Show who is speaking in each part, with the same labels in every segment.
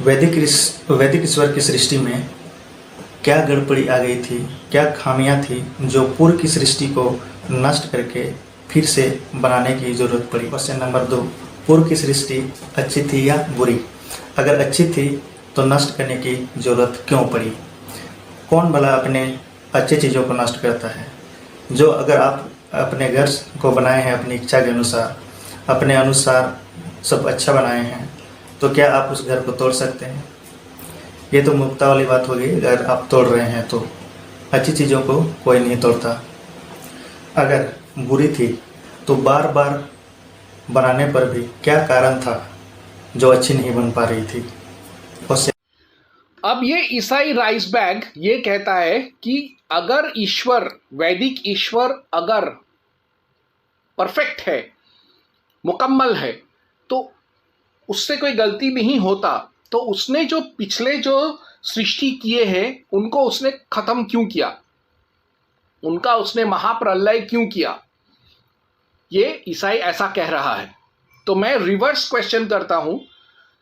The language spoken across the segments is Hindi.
Speaker 1: वैदिक ईश्वर की सृष्टि में क्या गड़बड़ी आ गई थी, क्या खामियां थी जो पूर्व की सृष्टि को नष्ट करके फिर से बनाने की जरूरत पड़ी। क्वेश्चन नंबर 2, पूर्व की सृष्टि अच्छी थी या बुरी? अगर अच्छी थी तो नष्ट करने की जरूरत क्यों पड़ी? कौन भला अपने अच्छी चीज़ों को नष्ट करता है? जो अगर आप अपने घर को बनाए हैं अपनी इच्छा के अनुसार, अपने अनुसार सब अच्छा बनाए हैं, तो क्या आप उस घर को तोड़ सकते हैं? ये तो मुक्ता वाली बात होगी। अगर आप तोड़ रहे हैं तो अच्छी चीज़ों को कोई नहीं तोड़ता। अगर बुरी थी तो बार बार बनाने पर भी क्या कारण था जो अच्छी नहीं बन पा रही थी? उससे
Speaker 2: अब ये ईसाई राइस बैग ये कहता है कि अगर ईश्वर, वैदिक ईश्वर अगर परफेक्ट है, मुकम्मल है, तो उससे कोई गलती नहीं होता, तो उसने जो पिछले जो सृष्टि किए हैं उनको उसने खत्म क्यों किया, उनका उसने महाप्रलय क्यों किया? ये ईसाई ऐसा कह रहा है। तो मैं रिवर्स क्वेश्चन करता हूं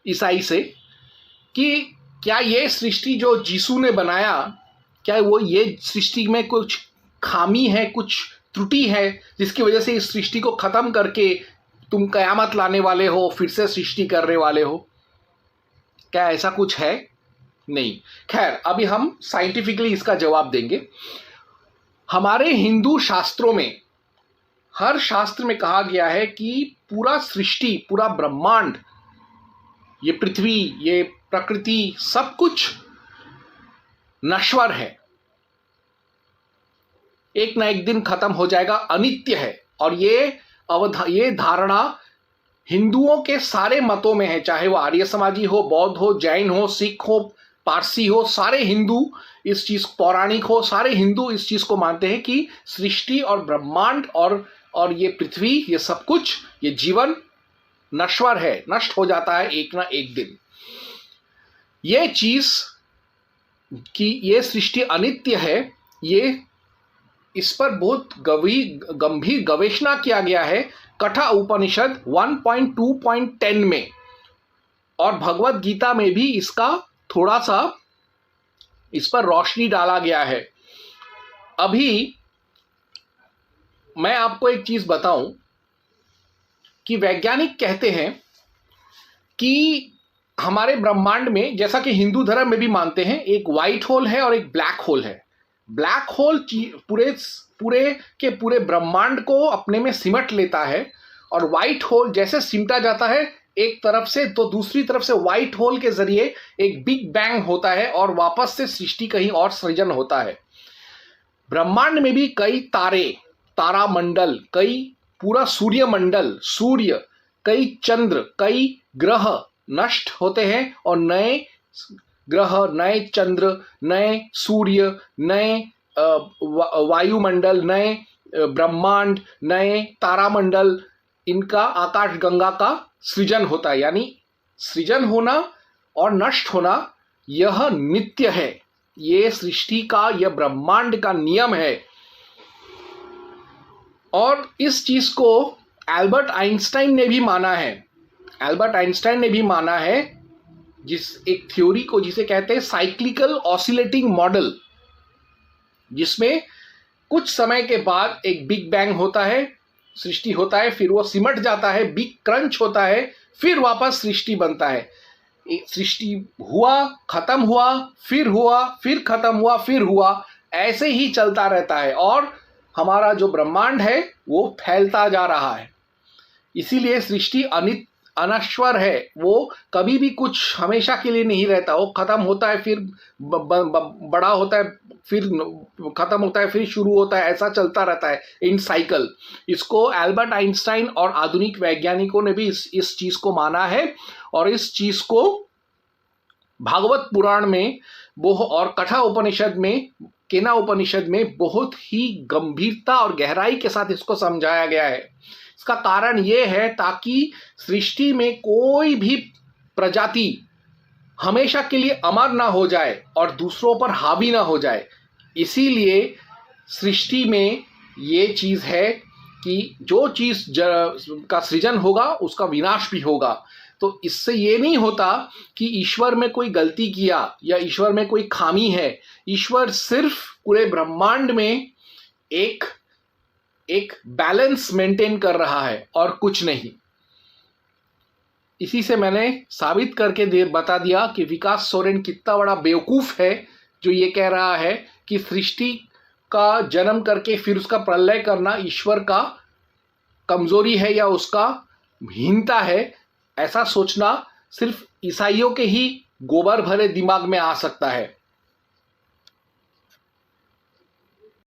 Speaker 2: ईसाई से कि क्या ये सृष्टि जो यीशु ने बनाया, क्या वो ये सृष्टि में कुछ खामी है, कुछ त्रुटि है जिसकी वजह से इस सृष्टि को खत्म करके तुम कयामत लाने वाले हो, फिर से सृष्टि करने वाले हो? क्या ऐसा कुछ है? नहीं। खैर, अभी हम साइंटिफिकली इसका जवाब देंगे। हमारे हिंदू शास्त्रों में, हर शास्त्र में कहा गया है कि पूरा सृष्टि, पूरा ब्रह्मांड, ये पृथ्वी, ये प्रकृति, सब कुछ नश्वर है, एक ना एक दिन खत्म हो जाएगा, अनित्य है। और ये धारणा हिंदुओं के सारे मतों में है, चाहे वो आर्य समाजी हो, बौद्ध हो, जैन हो, सिख हो, पारसी हो, सारे हिंदू इस चीज, पौराणिक हो, सारे हिंदू इस चीज को मानते हैं कि सृष्टि और ब्रह्मांड और ये पृथ्वी, ये सब कुछ, ये जीवन नश्वर है, नष्ट हो जाता है एक ना एक दिन। ये चीज कि ये सृष्टि अनित्य है, ये इस पर बहुत गंभीर गवेषणा किया गया है कठा उपनिषद 1.2.10 में, और भगवत गीता में भी इसका थोड़ा सा इस पर रोशनी डाला गया है। अभी मैं आपको एक चीज बताऊं कि वैज्ञानिक कहते हैं कि हमारे ब्रह्मांड में, जैसा कि हिंदू धर्म में भी मानते हैं, एक व्हाइट होल है और एक ब्लैक होल है। ब्लैक होल पूरे ब्रह्मांड को अपने में सिमट लेता है, और व्हाइट होल जैसे सिमटा जाता है एक तरफ से, तो दूसरी तरफ से व्हाइट होल के जरिए एक बिग बैंग होता है और वापस से सृष्टि कहीं और सृजन होता है। ब्रह्मांड में भी कई तारे, तारामंडल, कई पूरा सूर्यमंडल, सूर्य, कई चंद्र, कई ग्रह नष्ट होते हैं और नए ग्रह, नए चंद्र, नए सूर्य, नए वायुमंडल, नए ब्रह्मांड, नए तारामंडल, इनका आकाश गंगा का सृजन होता है। यानी सृजन होना और नष्ट होना यह नित्य है, ये सृष्टि का, यह ब्रह्मांड का नियम है। और इस चीज को एल्बर्ट आइंस्टाइन ने भी माना है। एल्बर्ट आइंस्टाइन ने भी माना है, जिस एक थ्योरी को जिसे कहते हैं साइक्लिकल ऑसिलेटिंग मॉडल, जिसमें कुछ समय के बाद एक बिग बैंग होता है, सृष्टि होता है, फिर वो सिमट जाता है, बिग क्रंच होता है, फिर वापस सृष्टि बनता है। सृष्टि हुआ, खत्म हुआ, फिर खत्म हुआ, फिर हुआ, ऐसे ही चलता रहता है। और हमारा जो ब्रह्मांड है वो फैलता जा रहा है। इसीलिए सृष्टि अनश्वर है, वो कभी भी कुछ हमेशा के लिए नहीं रहता। वो खत्म होता है, फिर बड़ा होता है, फिर खत्म होता है, फिर शुरू होता है, ऐसा चलता रहता है इन साइकिल। इसको एल्बर्ट आइंस्टाइन और आधुनिक वैज्ञानिकों ने भी इस चीज को माना है, और इस चीज को भागवत पुराण में और कठा उपनिषद में, केना उपनिषद में बहुत ही गंभीरता और गहराई के साथ इसको समझाया गया है। इसका कारण यह है ताकि सृष्टि में कोई भी प्रजाति हमेशा के लिए अमर ना हो जाए और दूसरों पर हावी ना हो जाए। इसीलिए सृष्टि में ये चीज है कि जो चीज का सृजन होगा उसका विनाश भी होगा। तो इससे ये नहीं होता कि ईश्वर में कोई गलती किया या ईश्वर में कोई खामी है। ईश्वर सिर्फ पूरे ब्रह्मांड में एक बैलेंस मेंटेन कर रहा है और कुछ नहीं। इसी से मैंने साबित करके बता दिया कि विकास सोरेन कितना बड़ा बेवकूफ है जो ये कह रहा है कि सृष्टि का जन्म करके फिर उसका प्रलय करना ईश्वर का कमजोरी है या उसका हीनता है। ऐसा सोचना सिर्फ ईसाइयों के ही गोबर भरे दिमाग में आ सकता है।